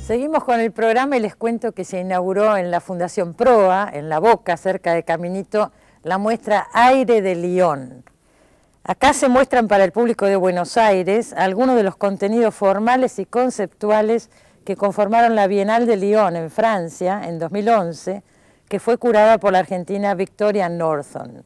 Seguimos con el programa y les cuento que se inauguró en la Fundación Proa, en La Boca, cerca de Caminito, la muestra Aire de Lyon. Acá se muestran para el público de Buenos Aires algunos de los contenidos formales y conceptuales que conformaron la Bienal de Lyon en Francia en 2011, que fue curada por la argentina Victoria Norton.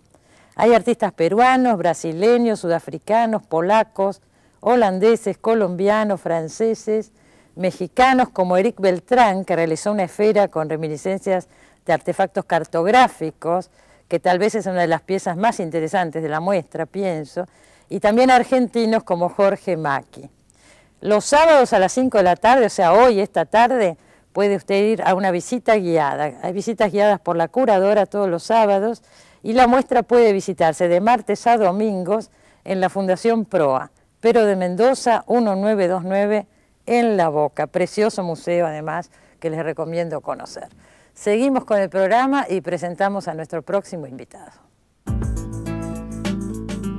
Hay artistas peruanos, brasileños, sudafricanos, polacos, holandeses, colombianos, franceses, mexicanos como Eric Beltrán, que realizó una esfera con reminiscencias de artefactos cartográficos, que tal vez es una de las piezas más interesantes de la muestra, pienso, y también argentinos como Jorge Macchi. Los sábados a las 5 de la tarde, o sea, hoy, esta tarde, puede usted ir a una visita guiada. Hay visitas guiadas por la curadora todos los sábados y la muestra puede visitarse de martes a domingos en la Fundación Proa, Pero de Mendoza 1929 en La Boca. Precioso museo, además, que les recomiendo conocer. Seguimos con el programa y presentamos a nuestro próximo invitado.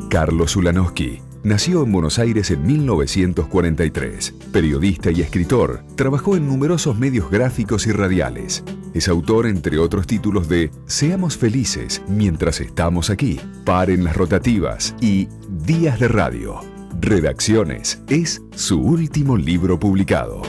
Carlos Ulanowski nació en Buenos Aires en 1943. Periodista y escritor, trabajó en numerosos medios gráficos y radiales. Es autor, entre otros títulos, de Seamos felices mientras estamos aquí, Paren las rotativas y Días de radio. Redacciones es su último libro publicado.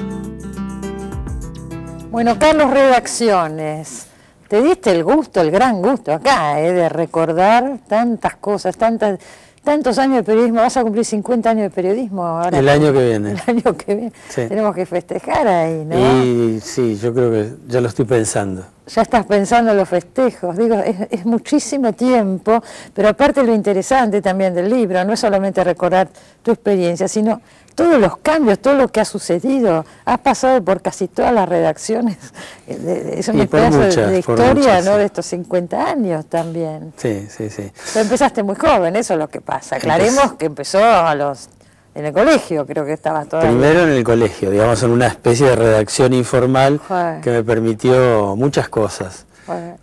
Bueno, Carlos, Redacciones. Te diste el gusto, el gran gusto acá, de recordar tantas cosas, tantos años de periodismo. Vas a cumplir 50 años de periodismo ahora. El año que viene. El año que viene. Sí. Tenemos que festejar ahí, ¿no? Y sí, yo creo que ya lo estoy pensando. Ya estás pensando en los festejos. Digo, es muchísimo tiempo, pero aparte lo interesante también del libro, no es solamente recordar tu experiencia, sino todos los cambios, todo lo que ha sucedido. Has pasado por casi todas las redacciones. Es un pedazo de historia, ¿no? De estos 50 años también. Sí, sí, sí. Pero empezaste muy joven, eso es lo que pasa. Aclaremos que empezó en el colegio, creo que estabas todavía. Primero en el colegio, digamos, en una especie de redacción informal que me permitió muchas cosas.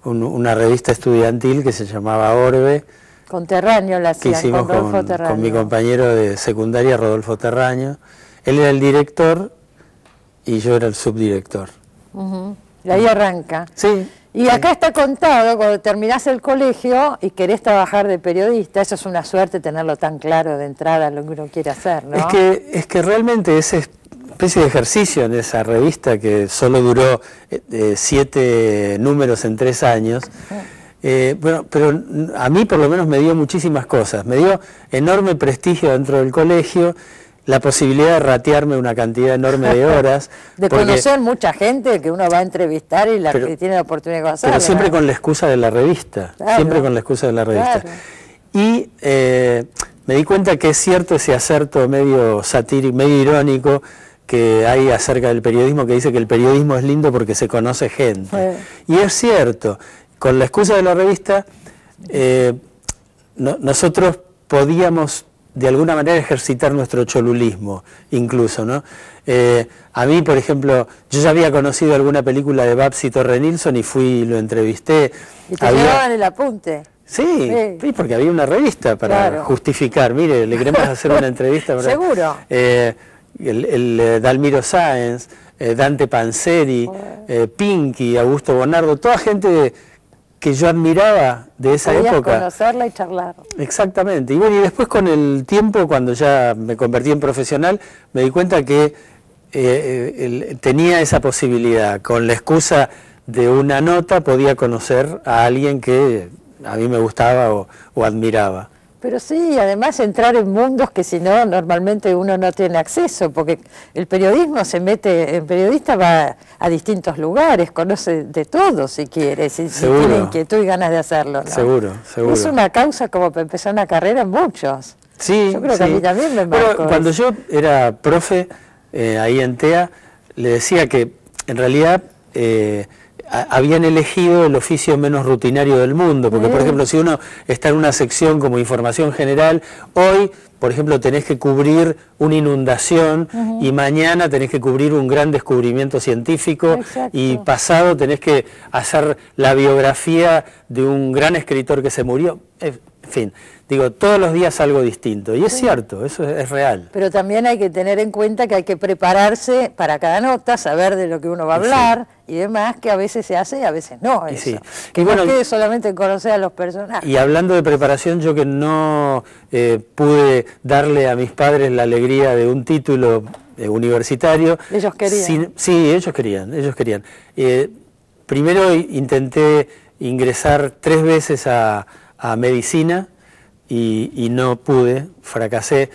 Una revista estudiantil que se llamaba Orbe. Con Terraño la hacían, que hicimos con Rodolfo Terraño. Con mi compañero de secundaria, Rodolfo Terraño. Él era el director y yo era el subdirector. Y ahí arranca. Sí. Y acá está contado, cuando terminás el colegio y querés trabajar de periodista, eso es una suerte tenerlo tan claro de entrada, lo que uno quiere hacer, ¿no? Es que realmente esa especie de ejercicio en esa revista, que solo duró 7 números en 3 años, bueno, pero a mí por lo menos me dio muchísimas cosas. Me dio enorme prestigio dentro del colegio, la posibilidad de ratearme una cantidad enorme de horas. De conocer mucha gente que uno va a entrevistar y que tiene la oportunidad de conocer. Pero siempre con la excusa de la revista, siempre con la excusa de la revista. Y me di cuenta que es cierto ese acerto medio satírico, medio irónico que hay acerca del periodismo, que dice que el periodismo es lindo porque se conoce gente. Y es cierto, con la excusa de la revista, nosotros podíamos de alguna manera ejercitar nuestro cholulismo, incluso, ¿no? A mí, por ejemplo, yo ya había conocido alguna película de Babs y Torre Nilsson y fui y lo entrevisté. ¿Y te llevaban el apunte? Sí, porque había una revista para justificar. Mire, le queremos hacer una entrevista. ¿Verdad? Seguro. Dalmiro Sáenz, Dante Panzeri, Pinky, Augusto Bonardo, toda gente que yo admiraba de esa época. Conocerla y charlar. Exactamente. Y bueno, y después con el tiempo, cuando ya me convertí en profesional, me di cuenta que tenía esa posibilidad. Con la excusa de una nota podía conocer a alguien que a mí me gustaba o admiraba. Pero sí, además entrar en mundos que si no, normalmente uno no tiene acceso, porque el periodismo se mete, el periodista va a distintos lugares, conoce de todo si quiere, si tiene inquietud y ganas de hacerlo, ¿no? Seguro, seguro. Es una causa como para empezar una carrera en muchos. Sí, yo creo que a mí también me marcó. Pero cuando yo era profe ahí en TEA, le decía que en realidad habían elegido el oficio menos rutinario del mundo, porque por ejemplo si uno está en una sección como información general, hoy por ejemplo tenés que cubrir una inundación y mañana tenés que cubrir un gran descubrimiento científico y pasado tenés que hacer la biografía de un gran escritor que se murió. En En fin, digo, todos los días algo distinto. Y es cierto, eso es real. Pero también hay que tener en cuenta que hay que prepararse para cada nota, saber de lo que uno va a hablar y demás, que a veces se hace y a veces no. Y eso. sí. Que Y no bueno, quede solamente en conocer a los personajes. Y hablando de preparación, yo que no pude darle a mis padres la alegría de un título universitario. Ellos querían. Sí, ellos querían. Primero intenté ingresar 3 veces a medicina y no pude, fracasé.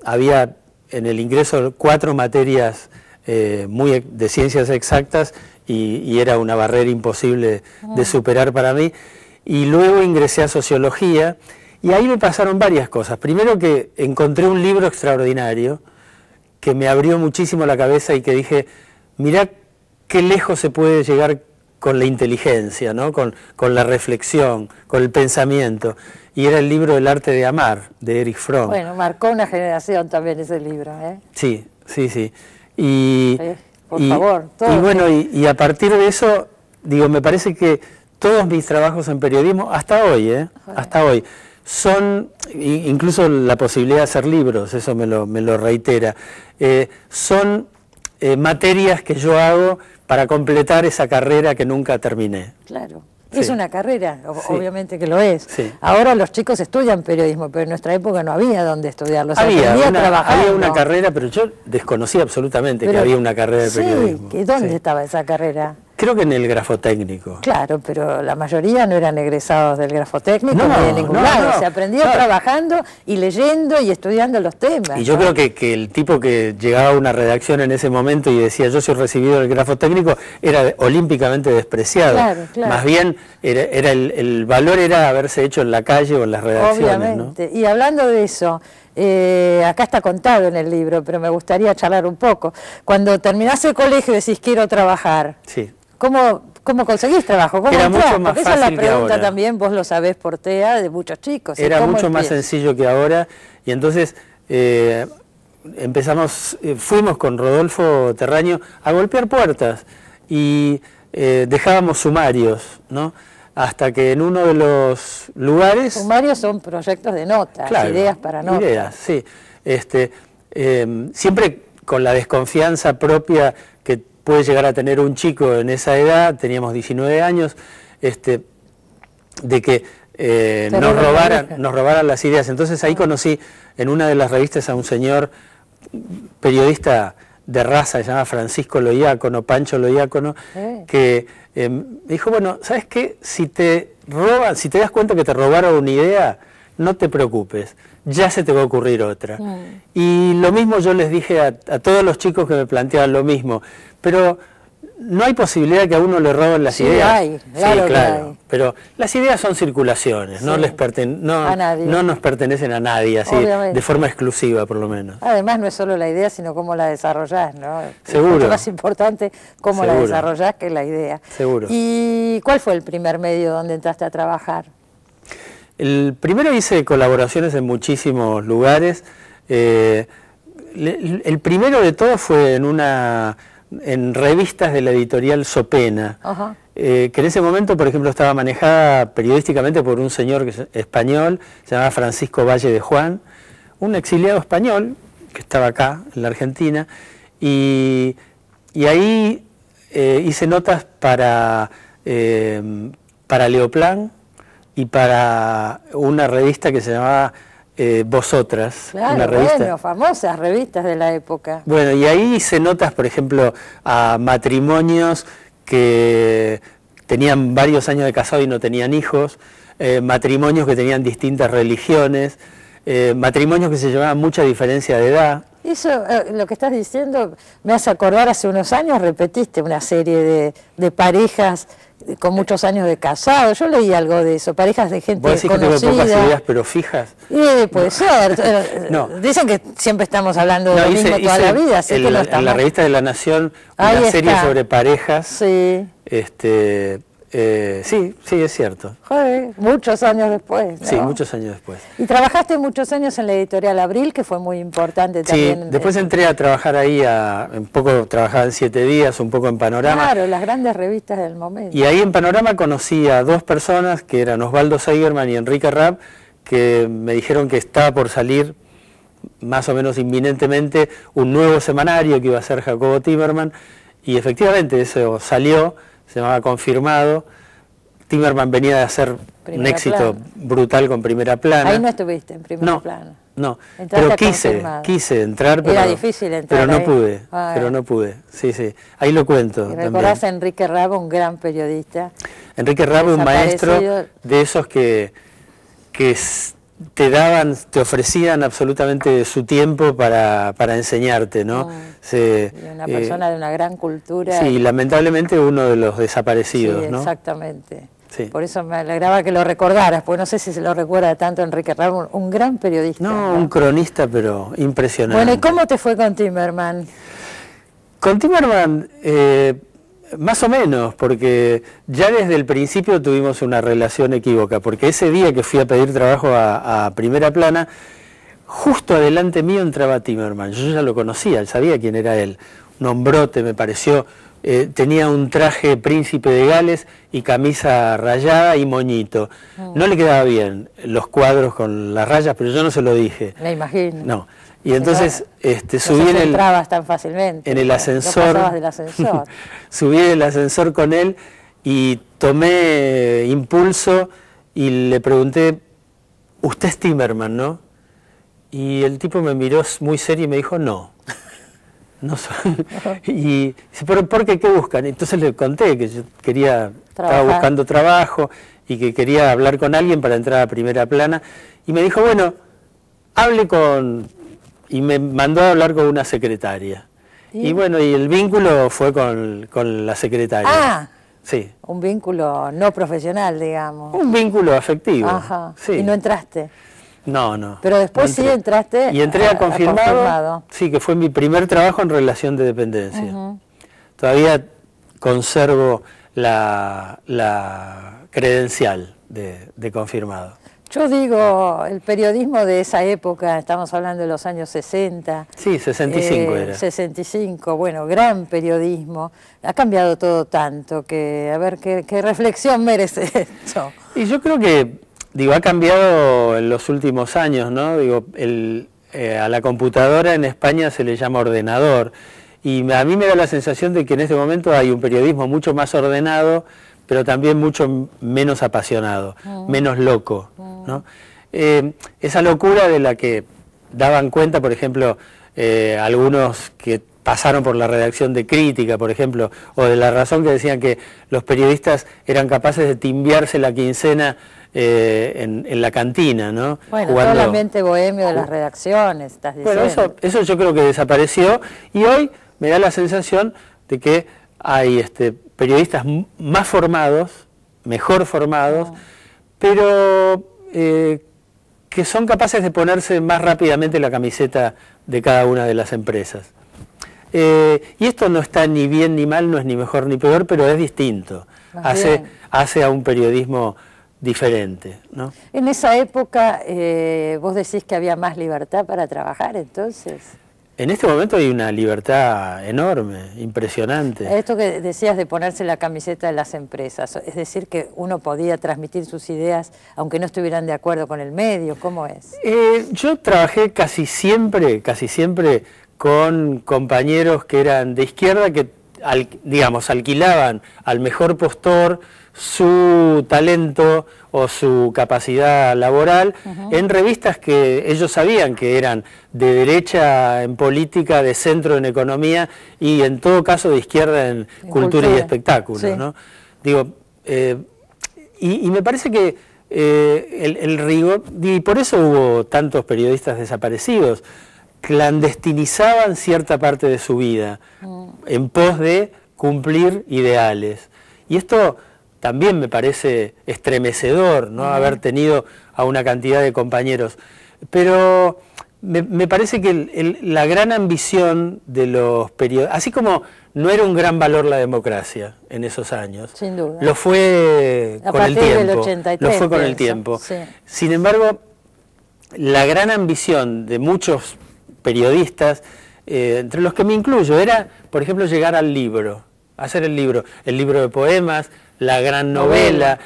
Había en el ingreso 4 materias de ciencias exactas y era una barrera imposible de superar para mí. Y luego ingresé a sociología y ahí me pasaron varias cosas. Primero que encontré un libro extraordinario que me abrió muchísimo la cabeza y que dije, mirá qué lejos se puede llegar con la inteligencia, ¿no? Con la reflexión, con el pensamiento. Y era el libro El arte de amar, de Erich Fromm. Bueno, marcó una generación también ese libro, ¿eh? Sí. Y, por favor, todo. Y bueno, y a partir de eso, digo, me parece que todos mis trabajos en periodismo, hasta hoy, hasta hoy, son, incluso la posibilidad de hacer libros, eso me lo reitera, son materias que yo hago para completar esa carrera que nunca terminé. Claro. Sí. Es una carrera, obviamente que lo es. Sí. Ahora los chicos estudian periodismo, pero en nuestra época no había donde estudiarlo. Había una carrera, pero yo desconocía absolutamente que había una carrera de periodismo. Sí, ¿dónde estaba esa carrera? Creo que en el grafotécnico. Claro, pero la mayoría no eran egresados del grafotécnico ni de ningún lado. Se aprendió trabajando y leyendo y estudiando los temas. Y yo creo que el tipo que llegaba a una redacción en ese momento y decía yo soy recibido del grafotécnico era olímpicamente despreciado. Claro. Más bien el valor era haberse hecho en la calle o en las redacciones. Obviamente. ¿No? Y hablando de eso, acá está contado en el libro, pero me gustaría charlar un poco. Cuando terminás el colegio decís quiero trabajar. Sí. ¿Cómo conseguís trabajo? ¿Cómo era entrás? mucho más Porque fácil esa es la pregunta que ahora. También, vos lo sabés por TEA, de muchos chicos. Era mucho más sencillo que ahora y entonces fuimos con Rodolfo Terraño a golpear puertas y dejábamos sumarios, ¿no? Hasta que en uno de los lugares... Sumarios son proyectos de notas, claro, ideas para notas. Ideas, sí. Siempre con la desconfianza propia que puede llegar a tener un chico en esa edad, teníamos 19 años, de que nos robaran las ideas. Entonces ahí conocí en una de las revistas a un señor periodista de raza, se llama Francisco Loiácono, Pancho Loiácono, que me dijo, bueno, ¿sabes qué? Si te das cuenta que te robaron una idea, no te preocupes, ya se te va a ocurrir otra. Y lo mismo yo les dije a todos los chicos que me planteaban lo mismo, pero no hay posibilidad de que a uno le roben las ideas. Claro. Pero las ideas son circulaciones, no nos pertenecen a nadie, así de forma exclusiva por lo menos. Además no es solo la idea, sino cómo la desarrollás, ¿no? Seguro. Es mucho más importante cómo la desarrollás que la idea. Seguro. ¿Y cuál fue el primer medio donde entraste a trabajar? El primero hice colaboraciones en muchísimos lugares. El primero de todos fue en revistas de la editorial Sopena, que en ese momento, por ejemplo, estaba manejada periodísticamente por un señor español, se llamaba Francisco Valle de Juan, un exiliado español que estaba acá, en la Argentina, y ahí hice notas para Leoplan y para una revista que se llamaba Vosotras. Claro, una revista. bueno, famosas revistas de la época. Bueno, y ahí hice notas, por ejemplo, a matrimonios que tenían varios años de casado y no tenían hijos, matrimonios que tenían distintas religiones, matrimonios que se llevaban mucha diferencia de edad. Eso, lo que estás diciendo, me hace acordar, hace unos años repetiste una serie de parejas con muchos años de casado. Yo leí algo de eso, parejas de gente conocida. ¿Vos decís que tengo pocas ideas pero fijas? Puede ser. No. Dicen que siempre estamos hablando de lo mismo toda la vida. Así que no en la revista de La Nación, una serie sobre parejas. Sí. Sí, es cierto. Joder, muchos años después, ¿no? Sí, muchos años después. Y trabajaste muchos años en la editorial Abril, que fue muy importante también. Sí, después entré a trabajar ahí, un poco trabajaba en 7 días, un poco en Panorama. Claro, las grandes revistas del momento. Y ahí en Panorama conocí a 2 personas, que eran Osvaldo Seigerman y Enrique Rapp, que me dijeron que estaba por salir más o menos inminentemente un nuevo semanario que iba a ser Jacobo Timerman, y efectivamente eso salió, se llamaba Confirmado. Timerman venía de hacer un éxito brutal con Primera Plana. Ahí no estuviste en Primera Plana. No, pero quise entrar, pero, era difícil entrar, pero no pude, sí, ahí lo cuento. Y recordás a Enrique Rabb, un gran periodista. Enrique Rabb, un maestro de esos que te ofrecían absolutamente su tiempo para enseñarte, ¿no? Y una persona de una gran cultura. Sí, lamentablemente uno de los desaparecidos, sí, ¿no? Exactamente. Sí. Por eso me alegraba que lo recordaras, porque no sé si se lo recuerda tanto Enrique Rabb, un gran periodista. No, un cronista, pero impresionante. Bueno, ¿y cómo te fue con Timerman? Con Timerman, más o menos, porque ya desde el principio tuvimos una relación equívoca, porque ese día que fui a pedir trabajo a Primera Plana, justo adelante mío entraba Timerman. Yo ya lo conocía, sabía quién era él. Un hombrote, me pareció. Tenía un traje príncipe de Gales y camisa rayada y moñito. No le quedaba bien los cuadros con las rayas, pero yo no se lo dije. Me imagino. No. Y entonces subí no entrabas tan fácilmente. En el ascensor. No pasabas del ascensor. Subí en el ascensor con él y tomé impulso y le pregunté, ¿usted es Timerman, no? Y el tipo me miró muy serio y me dijo, no. No soy. Y dice, ¿pero por qué? ¿Qué buscan? Entonces le conté que yo estaba buscando trabajo y que quería hablar con alguien para entrar a Primera Plana. Y me dijo, bueno, hable con... Y me mandó a hablar con una secretaria. ¿Sí? Y bueno, y el vínculo fue con la secretaria. Ah, sí. Un vínculo no profesional, digamos. Un vínculo afectivo. Ajá. Sí. ¿Y no entraste? No. Pero después sí entraste. Y entré a confirmado. Sí, que fue mi primer trabajo en relación de dependencia. Todavía conservo la credencial de confirmado. Yo digo, el periodismo de esa época, estamos hablando de los años 60. Sí, 65 era. 65, bueno, gran periodismo. Ha cambiado todo tanto que, a ver, qué reflexión merece esto. Y yo creo que, ha cambiado en los últimos años, ¿no? A la computadora en España se le llama ordenador. Y a mí me da la sensación de que en este momento hay un periodismo mucho más ordenado, pero también mucho menos apasionado, menos loco, ¿no? Esa locura de la que daban cuenta, por ejemplo, algunos que pasaron por la redacción de Crítica, por ejemplo, o de La Razón, que decían que los periodistas eran capaces de timbiarse la quincena en la cantina, ¿no? Bueno, todo el ambiente bohemio de las redacciones, estás diciendo. Bueno, eso yo creo que desapareció, y hoy me da la sensación de que hay periodistas más formados, mejor formados, pero que son capaces de ponerse más rápidamente la camiseta de cada una de las empresas. Y esto no está ni bien ni mal, no es ni mejor ni peor, pero es distinto. Hace a un periodismo diferente, ¿no? En esa época, vos decís que había más libertad para trabajar, entonces. En este momento hay una libertad enorme, impresionante. Esto que decías de ponerse la camiseta de las empresas, es decir, que uno podía transmitir sus ideas aunque no estuvieran de acuerdo con el medio, ¿cómo es? Yo trabajé casi siempre con compañeros que eran de izquierda, que alquilaban al mejor postor su talento o su capacidad laboral en revistas que ellos sabían que eran de derecha en política, de centro en economía y en todo caso de izquierda en cultura y espectáculo, sí, ¿no? Y me parece que el rigor, y por eso hubo tantos periodistas desaparecidos, clandestinizaban cierta parte de su vida en pos de cumplir ideales. Y esto también me parece estremecedor, ¿no? Haber tenido a una cantidad de compañeros. Pero Me parece que la gran ambición de los periodistas, así como no era un gran valor la democracia en esos años, sin duda, lo fue con el tiempo. 83, lo fue con el tiempo. Sí. Sin embargo, la gran ambición de muchos periodistas, entre los que me incluyo, era, por ejemplo, llegar al libro, hacer el libro de poemas, la gran novela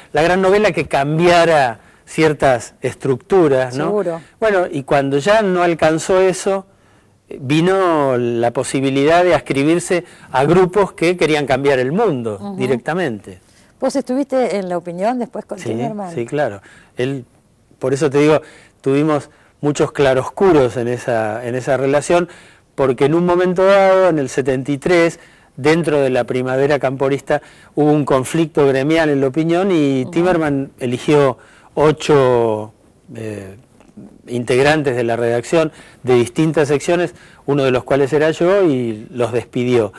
que cambiara ciertas estructuras, ¿no? Seguro. Bueno, y cuando ya no alcanzó eso, vino la posibilidad de adscribirse a grupos que querían cambiar el mundo directamente. ¿Vos estuviste en La Opinión después con Timerman? Sí, claro. Por eso te digo, tuvimos muchos claroscuros en esa relación, porque en un momento dado, en el 73, dentro de la primavera camporista, hubo un conflicto gremial en La Opinión y Timerman eligió 8 integrantes de la redacción de distintas secciones, uno de los cuales era yo, y los despidió.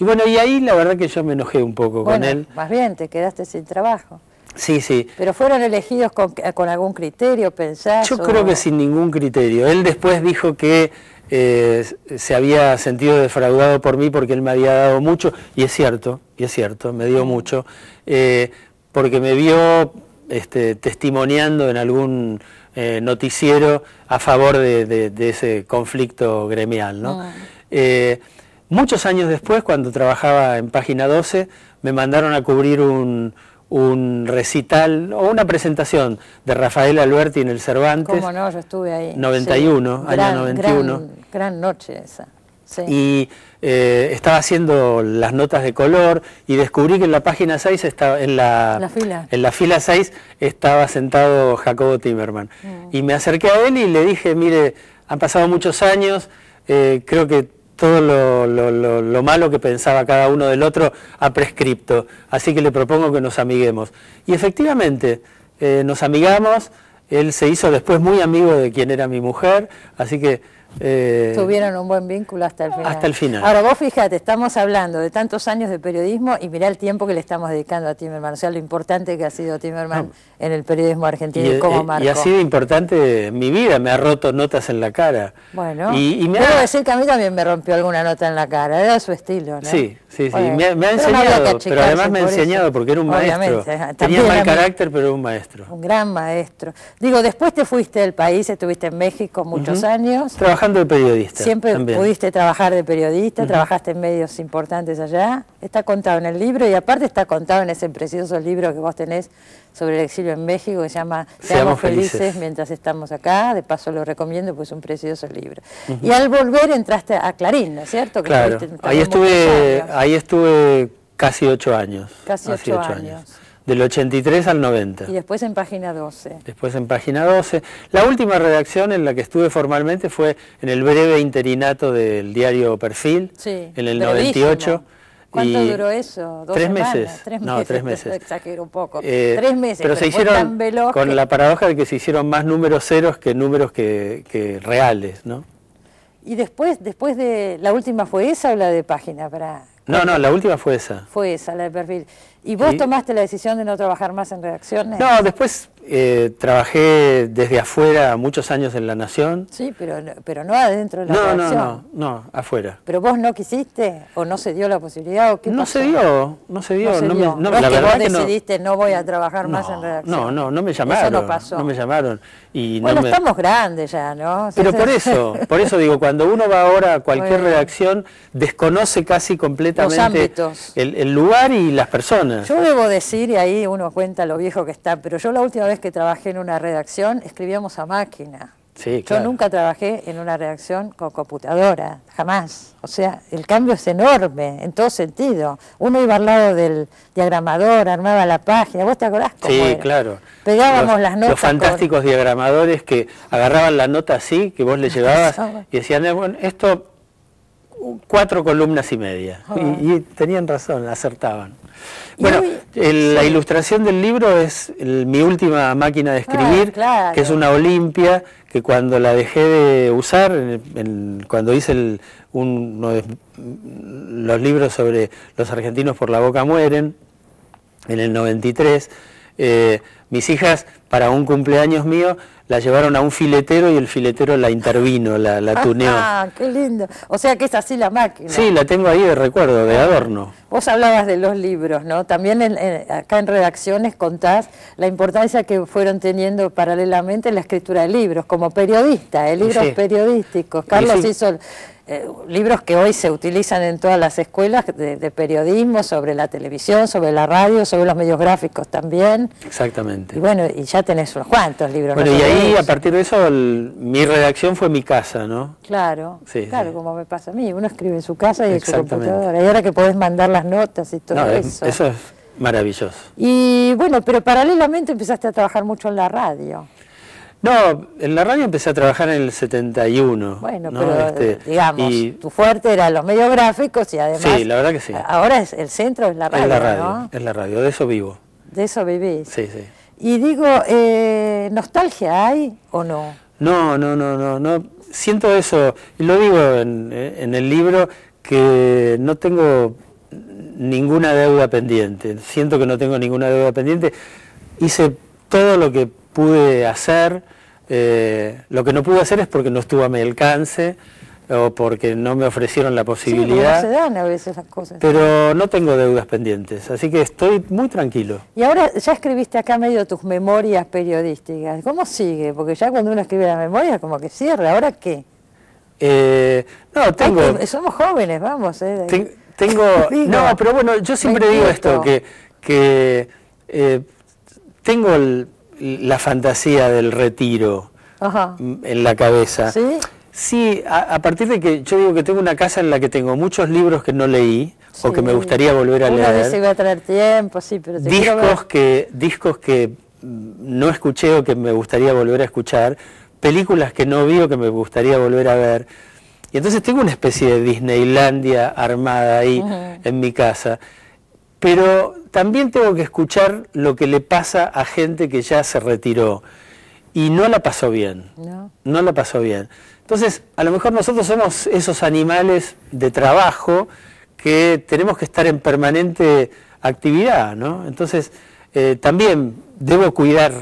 Y bueno, y ahí la verdad que yo me enojé un poco con él. Más bien, te quedaste sin trabajo. Sí, sí. ¿Pero fueron elegidos con algún criterio, pensás? Yo creo que sin ningún criterio. Él después dijo que se había sentido defraudado por mí porque él me había dado mucho, y es cierto, me dio mucho, porque me vio testimoniando en algún noticiero a favor de ese conflicto gremial, ¿no? Muchos años después, cuando trabajaba en Página 12, me mandaron a cubrir un recital o una presentación de Rafael Alberti en el Cervantes. ¿Cómo no? Yo estuve ahí. 91, sí. año 91. Gran noche esa. Sí. Y estaba haciendo las notas de color y descubrí que en la página 6 estaba, en la fila 6 estaba sentado Jacobo Timerman. Y me acerqué a él y le dije, mire, han pasado muchos años, creo que todo lo malo que pensaba cada uno del otro ha prescripto, así que le propongo que nos amiguemos. Y efectivamente, nos amigamos, él se hizo después muy amigo de quien era mi mujer, así que... tuvieron un buen vínculo hasta el final. Hasta el final. Ahora vos fíjate, estamos hablando de tantos años de periodismo y mirá el tiempo que le estamos dedicando a Timerman, o sea, lo importante que ha sido Timerman en el periodismo argentino y cómo marcó. Y ha sido importante en mi vida, me ha roto notas en la cara. Bueno, y debo decir que a mí también me rompió alguna nota en la cara, era su estilo, ¿no? Sí, bueno, me ha enseñado, pero además me ha enseñado porque era un maestro. Tenía mal carácter, pero era un maestro. Un gran maestro. Digo, después te fuiste del país, estuviste en México muchos años. Trabajando de periodista. Siempre también pudiste trabajar de periodista, trabajaste en medios importantes allá. Está contado en el libro y aparte está contado en ese precioso libro que vos tenés sobre el exilio en México, que se llama Seamos felices mientras estamos acá. De paso lo recomiendo, pues es un precioso libro. Y al volver entraste a Clarín, ¿no es cierto? Que claro, ahí estuve casi 8 años. Casi 8 años. Del 83 al 90. Y después en Página 12. Después en Página 12. La última redacción en la que estuve formalmente fue en el breve interinato del diario Perfil, en el 98. ¿Cuánto duró eso? 3 meses. 3 meses. No, 3 meses. Exagero un poco. 3 meses. Pero se hicieron, con la paradoja de que se hicieron más números ceros que números que reales, ¿no? ¿Y después de la última fue esa o la de Página? No, la última fue esa. Fue esa, la de Perfil. ¿Y vos tomaste la decisión de no trabajar más en redacciones? No, después trabajé desde afuera muchos años en La Nación. Sí, pero no adentro de la redacción. No, afuera. ¿Pero vos no quisiste o no se dio la posibilidad o qué pasó? No se dio. No es que vos decidiste no voy a trabajar más en redacción. No me llamaron. Eso no pasó. No me llamaron. Y bueno, estamos grandes ya, ¿no? Pero por eso digo, cuando uno va ahora a cualquier redacción, desconoce casi completamente los ámbitos, el lugar y las personas. Yo debo decir, y ahí uno cuenta lo viejo que está, pero yo la última vez que trabajé en una redacción escribíamos a máquina. Sí, claro. Yo nunca trabajé en una redacción con computadora, jamás. O sea, el cambio es enorme, en todo sentido. Uno iba al lado del diagramador, armaba la página, ¿vos te acordás cómo era? Claro. Pegábamos las notas. Los fantásticos diagramadores que agarraban la nota así, que vos le llevabas, y decían, bueno, esto, 4 columnas y media. Y tenían razón, acertaban. Bueno, la ilustración del libro es mi última máquina de escribir, que es una Olimpia, que cuando la dejé de usar, cuando hice uno de los libros sobre los argentinos por la boca mueren, en el 93, mis hijas para un cumpleaños mío, la llevaron a un filetero y el filetero la intervino, la tuneó. Ah, qué lindo. O sea que es así la máquina. Sí, la tengo ahí de recuerdo, de adorno. Vos hablabas de los libros, ¿no? También acá en Redacciones contás la importancia que fueron teniendo paralelamente en la escritura de libros, como periodista, libros periodísticos. Carlos hizo libros que hoy se utilizan en todas las escuelas de periodismo, sobre la televisión, sobre la radio, sobre los medios gráficos también. Exactamente. Y bueno, y ya tenés unos cuantos libros. Bueno, ¿no? y ahí a partir de eso mi redacción fue mi casa, ¿no? Claro, sí, claro, sí. Como me pasa a mí, uno escribe en su casa y en su computadora, y ahora que podés mandar las notas y todo eso. Eso es maravilloso. Y bueno, pero paralelamente empezaste a trabajar mucho en la radio. No, en la radio empecé a trabajar en el 71. Bueno, ¿no? pero digamos, tu fuerte eran los medios gráficos y además... Sí, la verdad que sí. Ahora el centro es la radio, es la radio, ¿no? Es la radio, de eso vivo. De eso vivís. Sí, sí. Y digo, ¿nostalgia hay o no? No. Siento eso, y lo digo en el libro, que no tengo ninguna deuda pendiente. Siento que no tengo ninguna deuda pendiente. Hice todo lo que pude hacer. Lo que no pude hacer es porque no estuvo a mi alcance o porque no me ofrecieron la posibilidad. Sí, no se dan a veces las cosas. Pero no tengo deudas pendientes, así que estoy muy tranquilo. Y ahora ya escribiste acá medio tus memorias periodísticas. ¿Cómo sigue? Porque ya cuando uno escribe las memorias como que cierra. ¿Ahora qué? No, tengo... somos jóvenes, vamos. No, pero bueno, yo siempre digo esto, que tengo la fantasía del retiro en la cabeza. ¿Sí? Sí, a partir de que yo digo que tengo una casa en la que tengo muchos libros que no leí o que me gustaría volver a leer. Una vez iba a traer tiempo, sí, pero discos que no escuché o que me gustaría volver a escuchar, películas que no vi o que me gustaría volver a ver. Y entonces tengo una especie de Disneylandia armada ahí en mi casa. Pero también tengo que escuchar lo que le pasa a gente que ya se retiró y no la pasó bien. No la pasó bien. Entonces, a lo mejor nosotros somos esos animales de trabajo que tenemos que estar en permanente actividad, ¿no? Entonces, también debo cuidar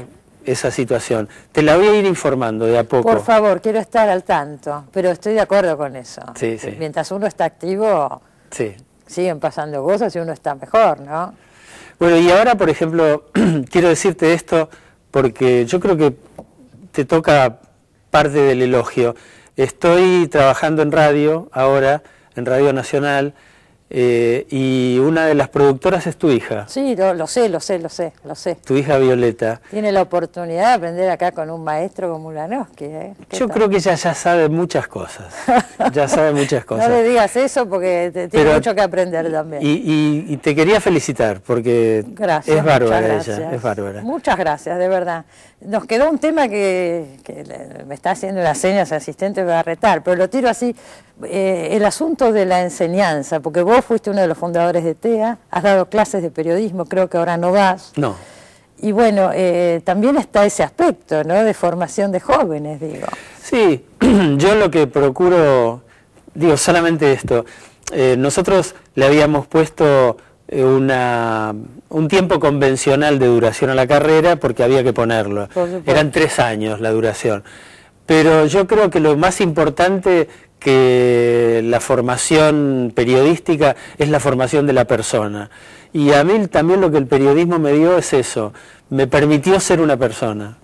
esa situación. Te la voy a ir informando de a poco. Por favor, quiero estar al tanto, pero estoy de acuerdo con eso. Sí, sí. Mientras uno está activo, sí, siguen pasando cosas y uno está mejor, ¿no? Bueno, y ahora, por ejemplo, quiero decirte esto porque yo creo que te toca parte del elogio. Estoy trabajando en radio ahora, en Radio Nacional, y una de las productoras es tu hija. Sí, lo sé. Tu hija Violeta. Tiene la oportunidad de aprender acá con un maestro como Ulanowski, ¿eh? Yo creo que ella ya sabe muchas cosas. Ya sabe muchas cosas. No le digas eso porque tiene mucho que aprender también. Y te quería felicitar porque gracias, es bárbara ella, es bárbara. Muchas gracias, de verdad. Nos quedó un tema que me está haciendo unas señas asistente, me va a retar, pero lo tiro así, el asunto de la enseñanza, porque vos fuiste uno de los fundadores de TEA, has dado clases de periodismo, creo que ahora no das. No. Y bueno, también está ese aspecto, ¿no?, de formación de jóvenes, digo. Sí, yo lo que procuro, digo, solamente esto, nosotros le habíamos puesto un tiempo convencional de duración a la carrera porque había que ponerlo. Eran 3 años la duración. Pero yo creo que lo más importante que la formación periodística es la formación de la persona. Y a mí también lo que el periodismo me dio es eso, me permitió ser una persona.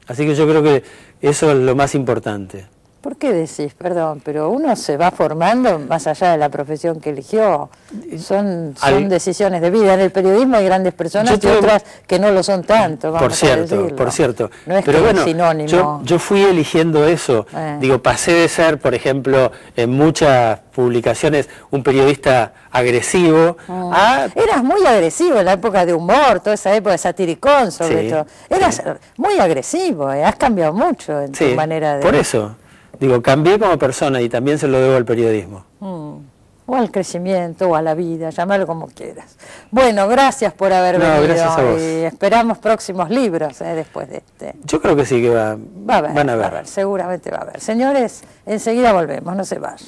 Así que yo creo que eso es lo más importante. ¿Por qué decís, perdón, pero uno se va formando más allá de la profesión que eligió? Son decisiones de vida. En el periodismo hay grandes personas y otras que no lo son tanto, vamos a decirlo. Por cierto. No es pero que bueno, es sinónimo. Yo fui eligiendo eso. Digo, pasé de ser, por ejemplo, en muchas publicaciones, un periodista agresivo a... Eras muy agresivo en la época de humor, toda esa época de satiricón, sobre todo. Eras muy agresivo, has cambiado mucho en tu manera de... por eso. Digo, cambié como persona y también se lo debo al periodismo. O al crecimiento, o a la vida, llámalo como quieras. Bueno, gracias por haber venido. Gracias a vos. Y esperamos próximos libros después de este. Yo creo que sí que van a haber. Seguramente va a haber. Señores, enseguida volvemos, no se vayan.